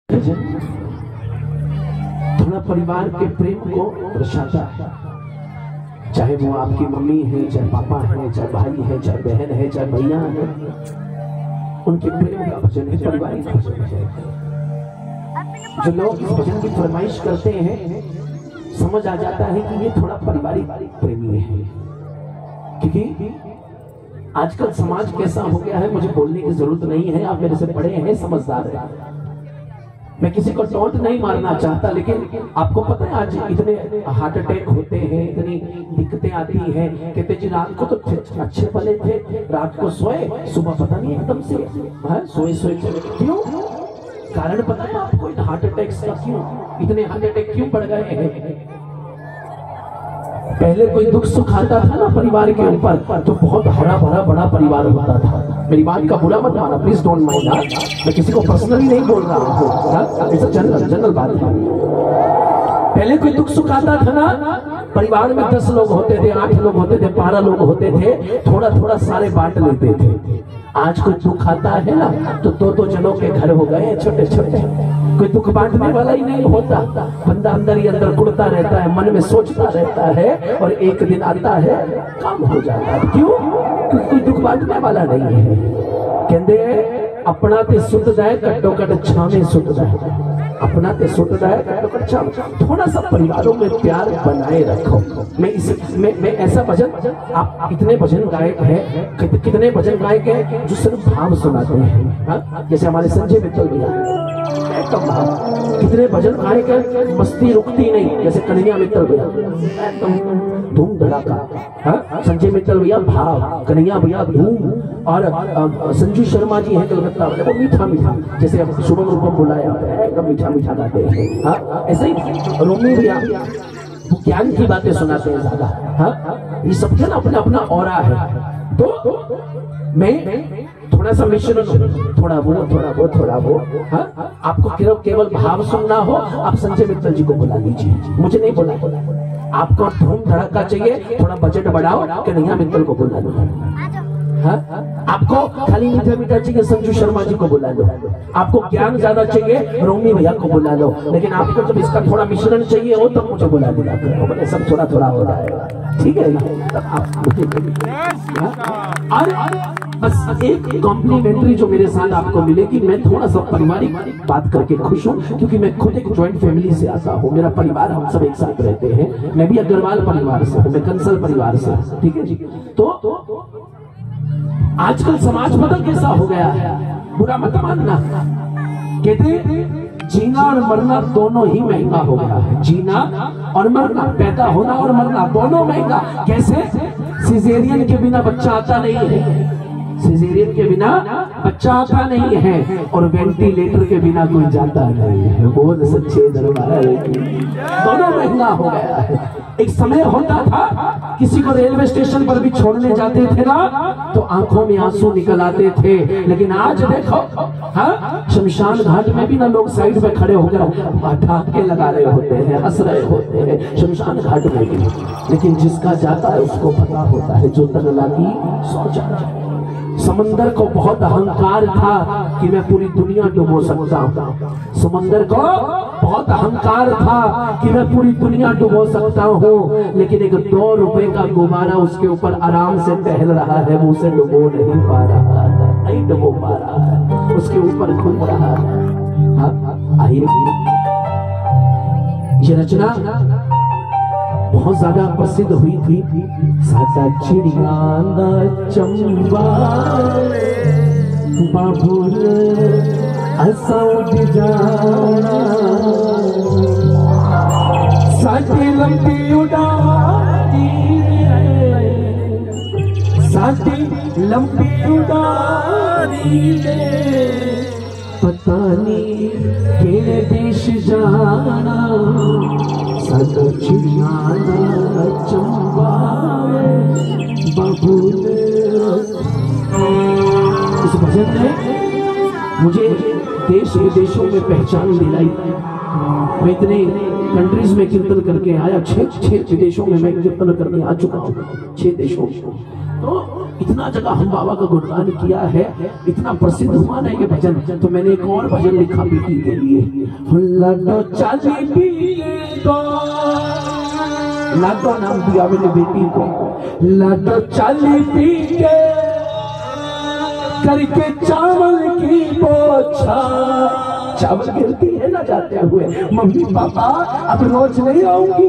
थोड़ा परिवार के प्रेम को दर्शाता है, चाहे वो आपकी मम्मी है, चाहे पापा है, चाहे भाई है, चाहे बहन है, चाहे भैया है, उनके प्रेम का भजन है, पारिवारिक भजन है। जो लोग इस भजन की फरमाइश करते हैं समझ आ जाता है कि ये थोड़ा पारिवारिक प्रेमी है, क्योंकि आजकल समाज कैसा हो गया है मुझे बोलने की जरूरत नहीं है, आप मेरे से बड़े हैं, समझदार हैं। मैं किसी को टोंट नहीं मारना चाहता, लेकिन आपको पता है आज इतने हार्ट अटैक होते हैं, इतनी दिक्कतें आती हैं। कहते जी रात को तो अच्छे भले थे, रात को सोए, सुबह पता नहीं एकदम से सोए क्यों? कारण पता है आपको हार्ट अटैक का? क्यों इतने हार्ट अटैक क्यों बढ़ गए हैं? पहले कोई दुख सुख आता था ना परिवार के ऊपर तो बहुत हरा भरा बड़ा परिवार होता था। मेरी बात का बुरा मत माना, प्लीज डोंट माइंड। मैं किसी को पर्सनली नहीं बोल रहा हूँ, इट्स जनरल बात है। पहले कोई दुख सुख आता था ना, परिवार में 10 लोग होते थे, 8 लोग होते थे, 12 लोग होते थे, थोड़ा थोड़ा सारे बांट लेते थे। आज कोई दुख आता है ना तो 2-2 जनों के घर हो गए छोटे छोटे, कोई दुख बांटने वाला ही नहीं होता। बंदा अंदर ही अंदर कुड़ता रहता है, मन में सोचता रहता है, और एक दिन आता है काम हो जाता है। क्यों? क्योंकि कोई दुख बांटने वाला नहीं है। कहते अपना ते सुटदा है कट्टो कट छावे सुटदा है, अपना ते सुटदा है कट्टो कट छावे। थोड़ा सा परिवारों में प्यार बनाए रखो। मैं ऐसा भजन, आप इतने भजन गायक हैं, कितने भजन गायक हैं जो सिर्फ भाव सुनाते हैं, जैसे हमारे संजय मित्तल भैया, कितने भजन गायक हैं मस्ती रुकती नहीं, जैसे कन्हैया मित्तल भैया एकदम धूम धड़ाका, संजय मित्तल भैया भाव, कन्हैया भैया धूम, और संजू शर्मा जी हैं कलकत्ता वाले, वो मीठा मीठा, जैसे शुभम रूपम बुलाया एकदम मीठा मीठा गाते हैं। ऐसे ही रोमी भैया ज्ञान की बातें सुनाते हैं ज्यादा। ये सबके ना अपना अपना ऑरा है। तो मैं थोड़ा सा मिश्रण, थोड़ा वो आपको केवल भाव सुनना हो, आप संजय मित्तल जी को बुला लीजिए, मुझे नहीं बुला। आपको धूम धड़का चाहिए, थोड़ा बजट बढ़ाओ, कन्हैया मित्तल को बुला लो। आपको खाली मीठा मीठा चाहिए, संजू शर्मा जी को बुला लो। आपको ज्ञान ज्यादा चाहिए, रोमी भैया को बुला लो। लेकिन आपको जब इसका थोड़ा मिश्रण चाहिए हो तो मुझे बुला बोले सब थोड़ा थोड़ा हो जाएगा, ठीक है? तब आप बस एक कॉम्प्लीमेंट्री जो मेरे साथ आपको मिलेगी, मैं थोड़ा सा पारिवारिक बात करके खुश हूँ, क्योंकि मैं खुद एक ज्वाइंट फैमिली से आता हूँ। मेरा परिवार हम सब एक साथ रहते हैं। मैं भी अग्रवाल परिवार से हूँ, मैं कंसल परिवार से, ठीक है जी। तो आजकल समाज बदल कैसा हो गया है, बुरा मत मानना। कहते जीना और मरना दोनों ही महंगा हो गया है। जीना और मरना, पैदा होना और मरना दोनों महंगा। कैसे? सिजेरियन के बिना बच्चा आता नहीं है, सिजेरियन के बिना बच्चा आता नहीं है, और वेंटिलेटर के बिना कोई जाता नहीं है। बहुत सच्चे दरबार, दोनों महंगा हो गया है। एक समय होता था किसी को रेलवे स्टेशन पर भी छोड़ने जाते थे ना तो आंखों में आंसू निकल आते थे, लेकिन आज देखो शमशान घाट में भी ना लोग साइड में खड़े होकर ठहाके लगा रहे होते हैं, हंस रहे होते हैं शमशान घाट में भी। लेकिन जिसका जाता है उसको पता होता है, जो तन लागी सो जाता। समंदर को बहुत अहंकार था कि मैं पूरी दुनिया डुबो सकता हूँ। समंदर को बहुत अहंकार था कि मैं पूरी दुनिया डुबो सकता हूँ, लेकिन एक 2 रुपए का गुब्बारा उसके ऊपर आराम से टहल रहा है, वो उसे डुबो नहीं पा रहा है, नहीं डुबो पा रहा है, उसके ऊपर घूम रहा है। ये रचना बहुत ज्यादा प्रसिद्ध हुई थी। सादा चिड़िया चंबा बाबुल असा उड़ जाना, साडी लंबी उड़ानी, साडी लंबी उड़ानी, पता नहीं केड़े देश जाना, सादा चिड़िया चंबा बाबुल। इस भजन ने मुझे देश विदेशों में पहचान दिलाई। मैं इतने कंट्रीज में कीर्तन करके आया, 6 विदेशों में मैं कीर्तन करके आ चुका हूँ, 6 देशों में। तो इतना जगह हम बाबा का गुणगान किया है, इतना प्रसिद्ध हुआ ना ये भजन, तो मैंने एक और भजन लिखा बेटी के लिए। लाडो नाम दिया मैंने बेटी को। लाडो चाली पी के करके चावल की पोछा, चावल गिरती है ना जाते हुए, मम्मी पापा अब रोज नहीं आऊंगी,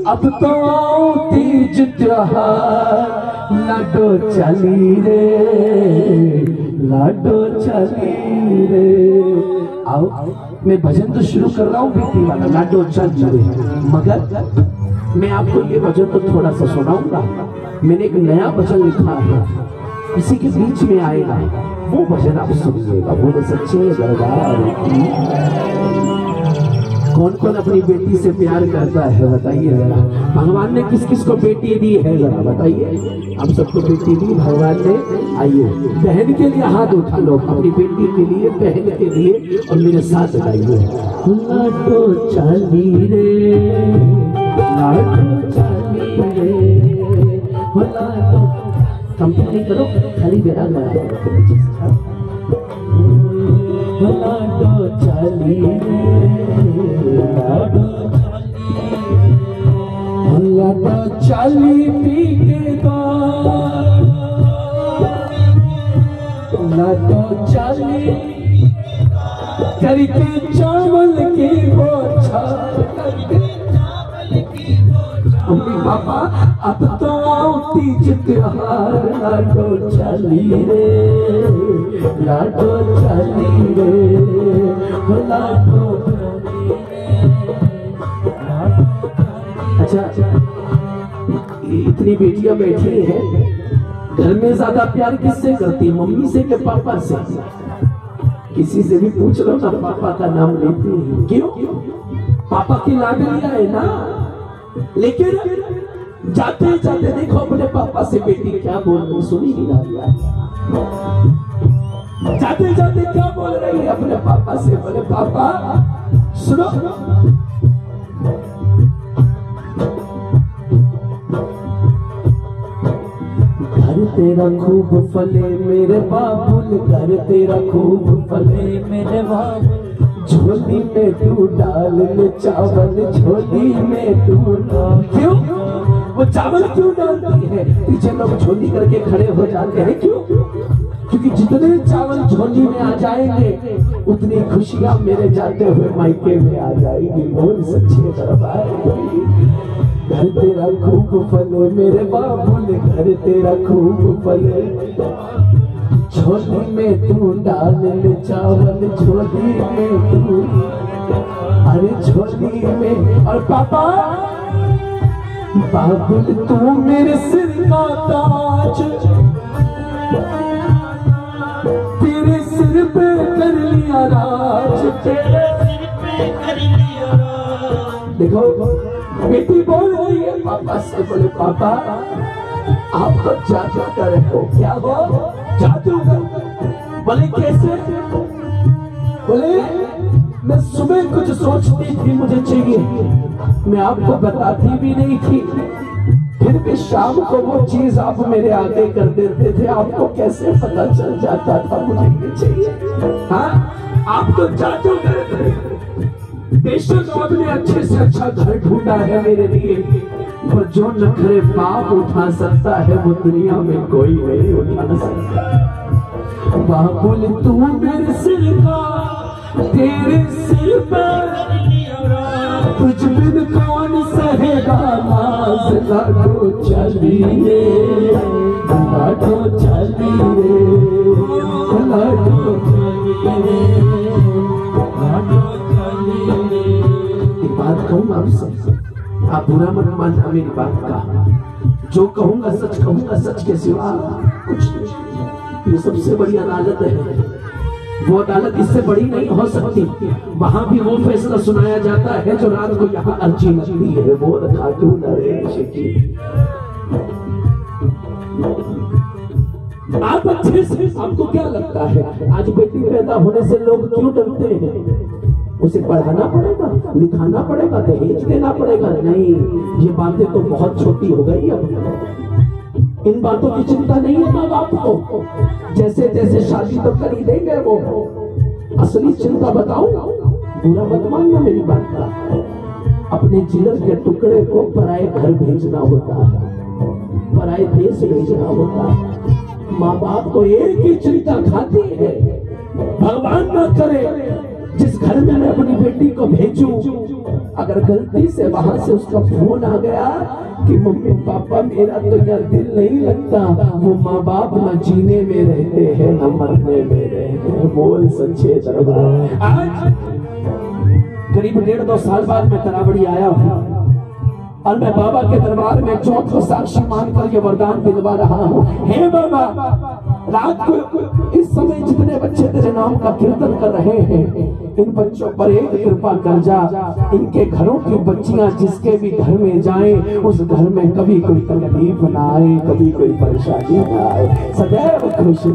अब तो आऊं तीज त्योहार। लाडो चली रे, लाडो चली रे। आओ मैं भजन तो शुरू कर रहा हूँ बेटी वाला, लाडो चली रे, मगर मैं आपको ये भजन तो थोड़ा सा सुनाऊंगा। मैंने एक नया भजन लिखा है, इसी के बीच में आएगा, वो भजन आप सुनिएगा। बोलो सच्चे दरबार की। कौन कौन अपनी बेटी से प्यार करता है बताइए जरा। भगवान ने किस किस को बेटी दी है जरा बताइए। हम सबको बेटी दी भगवान ने। आइए बहन के लिए हाथ उठा लो, अपनी बेटी के लिए, बहन के लिए, और मेरे साथ गाइए। लाडो चली रे, लाडो चली रे, लाडो। कंप्लीट नहीं करो, खाली बेरा लगा। लाडो चली रे, लाडो चली पी के लाडो चली करके चावल की पोछा, मम्मी पापा अब तो तीज त्योहार। लाडो चली रे, लाडो चली रे, लाडो। अच्छा इतनी बेटियां बैठी हैं, घर में ज्यादा प्यार किससे करती, मम्मी से कि पापा से? किसी से भी पूछ लो ना, पापा का नाम लेती है। क्यों? पापा की लाडलियां है ना। लेकिन जाते जाते देखो अपने पापा से बेटी क्या बोल रही, सुनी नहीं रहा। जाते जाते क्या बोल रही है अपने पापा से? बोले पापा सुनो, घर तेरा खूब फले मेरे बाबुल, घर तेरा खूब फले मेरे बाबुल, झोली में तू डाल ले चावल, झोली में तू डाल। क्यों? वो चावल क्यों डालती है? पीछे लोग झोली करके खड़े हो जाते हैं। क्यों? क्योंकि जितने चावल झोली में आ जाएंगे उतनी खुशियां मेरे जाते हुए मायके में आ जाएगी। बोल सच्चे दरबार की। घर तेरा खूब फले मेरे बाबुल, घर तेरा खूब फले, झोली में तू डाल ले चावल, झोली में तू, अरे झोली में। और पापा बाबुल तू मेरे सिर का ताज, तेरे सिर पे कर लिया राज, तेरे सिर पे कर लिया राज। देखो बेटी बोल रही है पापा से। बोले पापा आप तो जादू कर हो। क्या हो? जादूगर। बोले कैसे? बोले मैं सुबह कुछ सोचती थी मुझे चाहिए, मैं आपको बताती भी नहीं थी, फिर भी शाम को वो चीज आप मेरे आगे कर देते थे। आपको कैसे पता चल जाता था मुझे ये चाहिए? हाँ आप तो जादूगर थे। बेशक आपने अच्छे से अच्छा घर ढूंढा है मेरे लिए, पर जो नखरे बाप उठा सकता है वो दुनिया में कोई नहीं उठा सकता। बाबुल तू मेरे सिर का, तेरे सिर पर तुझ बिन कौन सहेगा नाज। लाडो चली रे, लाडो चली रे, लाडो चली रे, लाडो चली रे। एक बात कहूँ आपसे, आप बुरा मत मानना मेरी बात का। जो कहूंगा सच कहूंगा, सच के सिवा कुछ नहीं। ये सबसे बड़ी अदालत है, वो अदालत इससे बड़ी नहीं हो सकती। वहां भी वो फैसला सुनाया जाता है जो रात को यहाँ अर्जी लगती है। वो खातू नरेश की। आप अच्छे से, आपको क्या लगता है आज बेटी पैदा होने से लोग क्यों डरते हैं? उसे पढ़ाना पड़ेगा, लिखाना पड़ेगा, दहेज देना पड़ेगा? नहीं, ये बातें तो बहुत छोटी हो गई अब। इन बातों की चिंता नहीं है माँ बाप को। जैसे जैसे शादी तो कर ही देंगे वो, असली चिंता बताऊं, बुरा मत मानना मेरी बात का, अपने जिगर के टुकड़े को पराए घर भेजना होता है, पराए देश भेजना होता है। माँ बाप को एक ही चिंता खाती है, भगवान न करे जिस घर में मैं अपनी बेटी को भेजूं, अगर गलती से वहां से उसका फोन आ गया कि मम्मी पापा मेरा तो यार दिल नहीं लगता, वो माँ बाप न जीने में रहते हैं न मरने में रहते हैं। बोल सच्चे दरबार। आज करीब 1.5-2 साल बाद मैं तरावड़ी आया हूँ और मैं बाबा के दरबार में चौथ को साक्षी मानकर ये वरदान दिलवा रहा हूँ, हे बाबा रात को इस समय जितने बच्चे तेरे नाम का कीर्तन कर रहे हैं, इन बच्चों पर एक कृपा कर जा, इनके घरों की बच्चियां जिसके भी घर में जाएं, उस घर में कभी कोई तकलीफ ना आए, कभी कोई परेशानी ना आए, सदैव खुशी,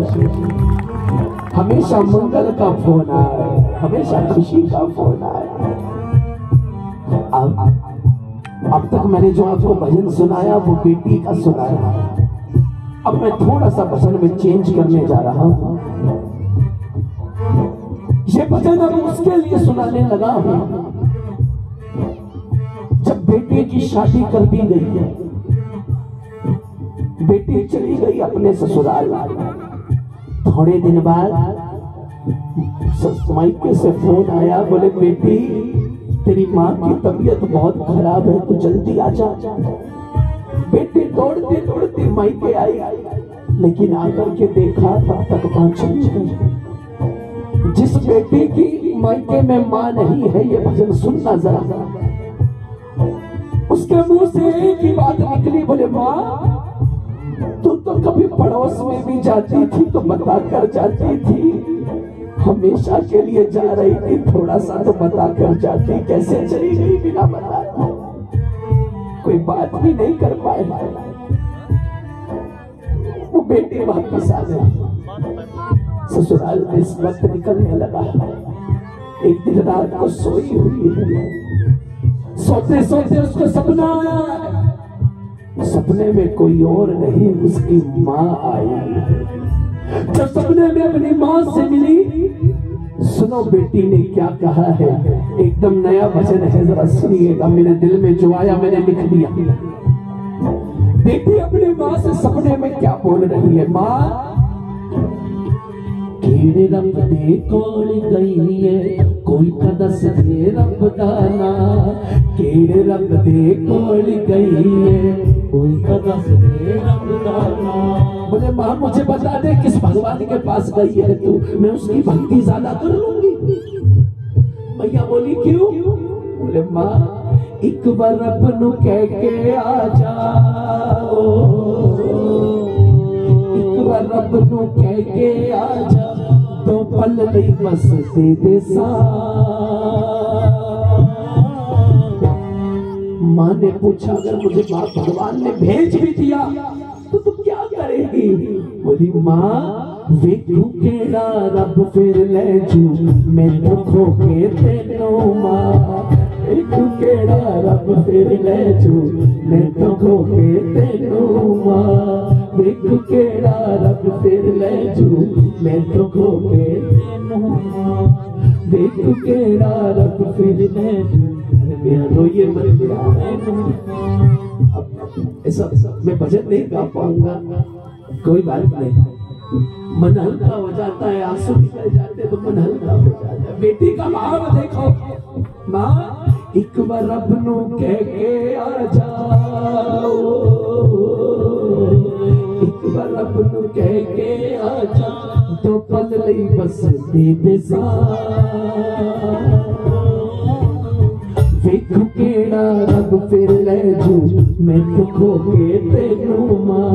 हमेशा मंगल का फोन आए, हमेशा खुशी का फोन आए। अब तक मैंने जो आपको भजन सुनाया वो बेटी का सुनाया, अब मैं थोड़ा सा भजन में चेंज करने जा रहा हूं। ये भजन अब उसके लिए सुनाने लगा हूं जब बेटे की शादी कर दी गई, बेटी चली गई अपने ससुराल, थोड़े दिन बाद मायके से फोन आया, बोले बेटी तेरी माँ की तबीयत बहुत खराब है, तू जल्दी आ जा। बेटी दौड़ते दौड़ते मायके आई, लेकिन आकर के देखा तब तक माँ चली गई। जिस बेटी की मायके में माँ नहीं है, ये भजन सुनना जरा, उसके मुंह से एक ही बात निकली, बोले माँ तू तो कभी पड़ोस में भी जाती थी तो बता कर जाती थी, हमेशा के लिए जा रही थी, थोड़ा सा तो बता कर जाती, कैसे चली गई बिना बताए, कोई बात भी नहीं कर पाए। वो बेटी वापस आ गई, ससुराल में इस वक्त निकलने लगा। एक दिन रात को सोई हुई है, सोते सोते उसको सपना आया, सपने में कोई और नहीं उसकी माँ आई। जब सपने में अपनी माँ से मिली, सुनो बेटी ने क्या कहा है, एकदम नया भजन है, जरा सुनिएगा, मेरे दिल में जो आया मैंने लिख दिया। बेटी अपनी माँ से सपने में क्या बोल रही है, माँ केड़े रब दे कोल गई है, कोई कदस दे रब दाना, केड़े रब दे कोल गई है, कोई कदस दे रब दाना। बोले माँ मुझे बता दे किस भगवान के पास गई है तू, मैं उसकी भक्ति ज्यादा कर लूंगी। भैया बोली क्यों? बोले माँ एक बार अपनों कह के आ जाओ, एक बार अपनों कह के आ जा, तो पल नहीं बस दे दे सा। माँ ने पूछा अगर मुझे माँ भगवान ने भेज भी दिया तो तू क्या करेगी? बोली माँ वेखू केड़ा रब फिर ले जू, मैं तो खो के तेनो माँ, वेखू केड़ा रब फिर ले जू, मैं तो खो के तेनो माँ, वेखू केड़ा रब फिर ले जू, मैं तो खो के तेनो माँ, वेखू केड़ा रब फिर ले जू। रोइए मत, ऐसा मैं भजन नहीं गा पाऊंगा, कोई बात नहीं, मन हल्का हो जाता है, आंसू निकल जाते तो मन हल्का हो जाता है। बेटी का भाव देखो, माँ एक बार रब नू कह के आ जाओ, एक बार रब नू कह के आ जाओ, तो पल नहीं बस दे दे सा। वेखू केड़ा रब फिर ले जू, मैं तो खो के तेनू माँ,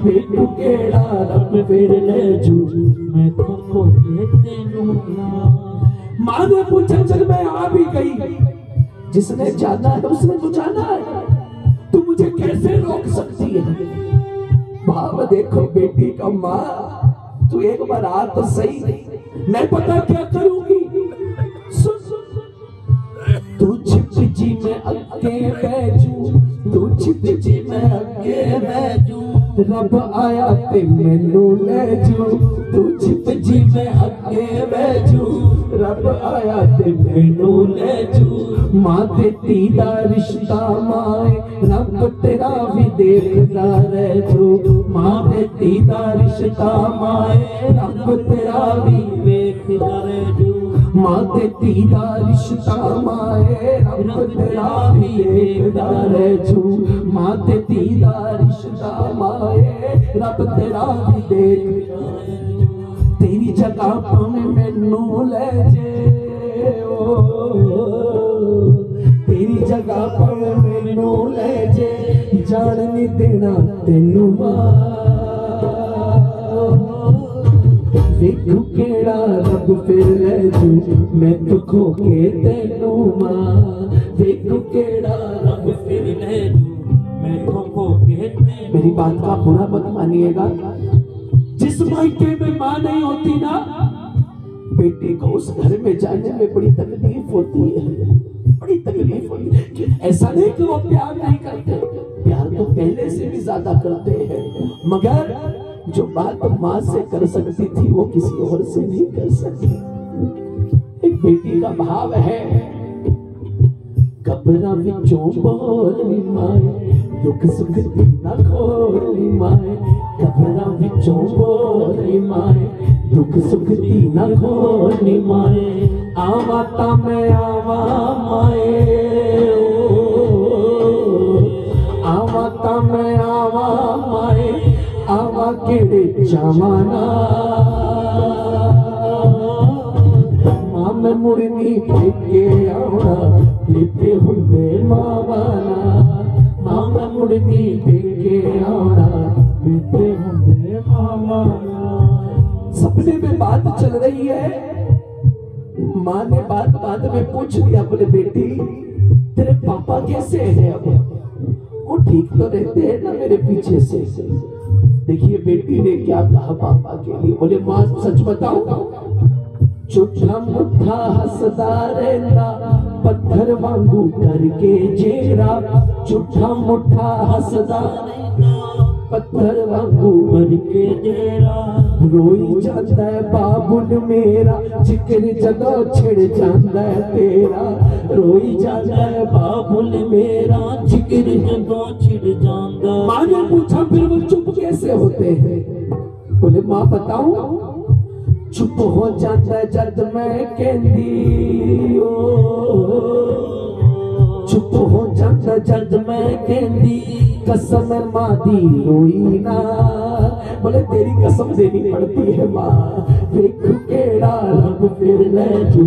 वेखू केड़ा रब फिर ले जू, मैं तो खो के तेनू माँ। माँ ने पूछा चल मैं आ भी गई, जिसने जाना है उसने तो जाना है, तू मुझे कैसे रोक सकती है? भाव देखो बेटी का, माँ तू एक बार आ तो सही, मैं पता क्या करूंगी, तू छिप जी में अगे बैजू, तू छिप जी में अगे बैजू, रब आया ते मैनू ले जू, तू छिप जी मैं अगे बैजू। रब आया ते मैनू ले जू, मां ते धी दा रिश्ता माए, रब तेरा भी देखदा रह जू। मां ते धी दा रिश्ता माए, रब तेरा भी देखदा रह जू। मां ते धी दा रिश्ता माए, रब तेरा भी देखदा रह जू। मां ते धी दा रिश्ता माए, रब तेरा भी देखदा रह जू। तेरी जगह भावें मैनू ले जे, तेरी जगह भावें मैनू ले जे, जान नहीं देना तेनू देखू केड़ा रब फिर ले जू, मैं तो खो के तेनू मां। देखू केड़ा रब फिर ले जू, मैं तो खो के तेनू। मेरी बात का बुरा मत मानिएगा, जिस मायके में मां नहीं होती ना, बेटे को उस घर में जाने में बड़ी तकलीफ होती है, बड़ी तकलीफ होती है। कि ऐसा नहीं कि वो प्यार नहीं करते, प्यार तो पहले से भी ज्यादा करते हैं, मगर जो बात माँ से कर सकती थी वो किसी और से नहीं कर सकती। एक बेटी का भाव है, कब्रा विचों बोली माए, दुख सुख दी ना खोली माए। कब्रा विचों बोली माए, दुख सुख दी ना खोली माए। आवा ता मैं आवा माए, आवा ता मैं आवा माए, आवा केड़े जावाना। मां मैं मुड़नी पेके आना, लिपे हुंदे मावाना। मां मैं मुड़नी पेके आना, लिपे हुंदे मावाना। सपने में बात चल रही है, मां ने बात में पूछ लिया, बोले बेटी तेरे पापा कैसे हैं? अब वो ठीक तो रहते हैं ना मेरे पीछे से? देखिए बेटी ने क्या कहा पापा के लिए, बोले मां सच बताओ, झूठा मुठा हसदा रहंदा, पत्थर वांगू करके जेरा। झूठा मुठा हसदा, पत्थर वांगू करके जेरा। रोई जाता है बाबुल मेरा, जिक्र जदों छिड़ जाता है तेरा। रोई जाता है बाबुल मेरा, जिक्र जदों छिड़ जाता। मां ने पूछा फिर वो चुप कैसे होते हैं? बोले मां बताऊं, चुप हो जाता है जद मैं कहंदी, चुप हो जाता जद मैं कहंदी, कसम मां दी रोई ना। बोले तेरी कसम देनी पड़ती है मां। देखू केड़ा रब फिर ले जू,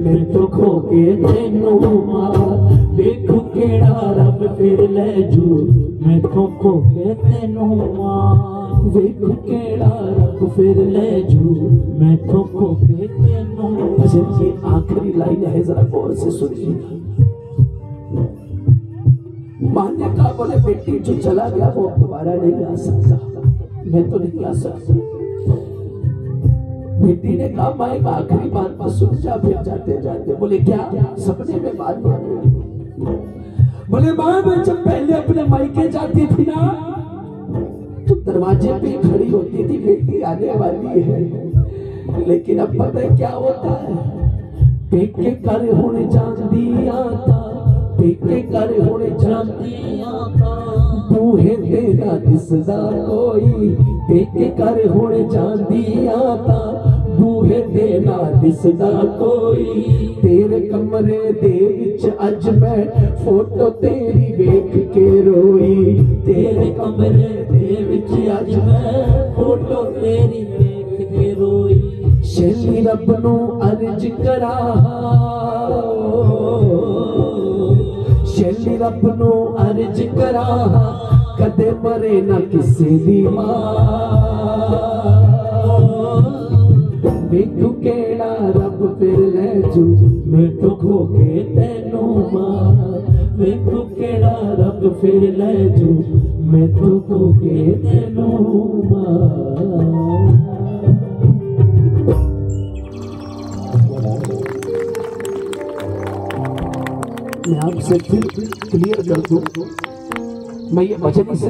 मैं तो खो के तेनू मां। देखू केड़ा रब फिर ले जू, मैं तो खो के तेनू मां। देखू केड़ा रब फिर ले जू, मैं तो खो के तेनू। भजन की आखिरी लाइन है, जरा गौर से सुनिए। मां ने कहा, बोले बेटी जो चला गया वो दोबारा नहीं आ सकता, मैं तो नहीं आ सकती। बेटी ने कहा मां एक आखिरी बात पर सुन जा, फिर जाते जाते। बोले क्या? सपने में बात मानी। बोले मां मैं जब पहले अपने मायके जाती थी ना, तो दरवाजे पे खड़ी होती थी, बेटी आने वाली है। लेकिन अब पता है क्या होता है? पेके कर होने जाती आता, पेके कर होने जाती आता। बूहे तेरा दिसदा कोई, पेके कर होने जाती आता। बूहे तेरा दिसदा कोई, तेरे कमरे दे विच अज मैं फोटो तेरी वेख के रोई। तेरे कमरे दे विच अज मैं फोटो तेरी वेख के रोई। शैली रब नू अर्ज करा, शैली रब नू अर्ज करा, कदे मरे ना किसी दी मां। देखू केड़ा रब फिर ले जू, मैं तो खो के तेनू मां। देखू केड़ा रब फिर ले जू, मैं तो खो के तेनू मां। मैं आपसे फिर क्लियर कर दूं, मैं ये भजन इसलिए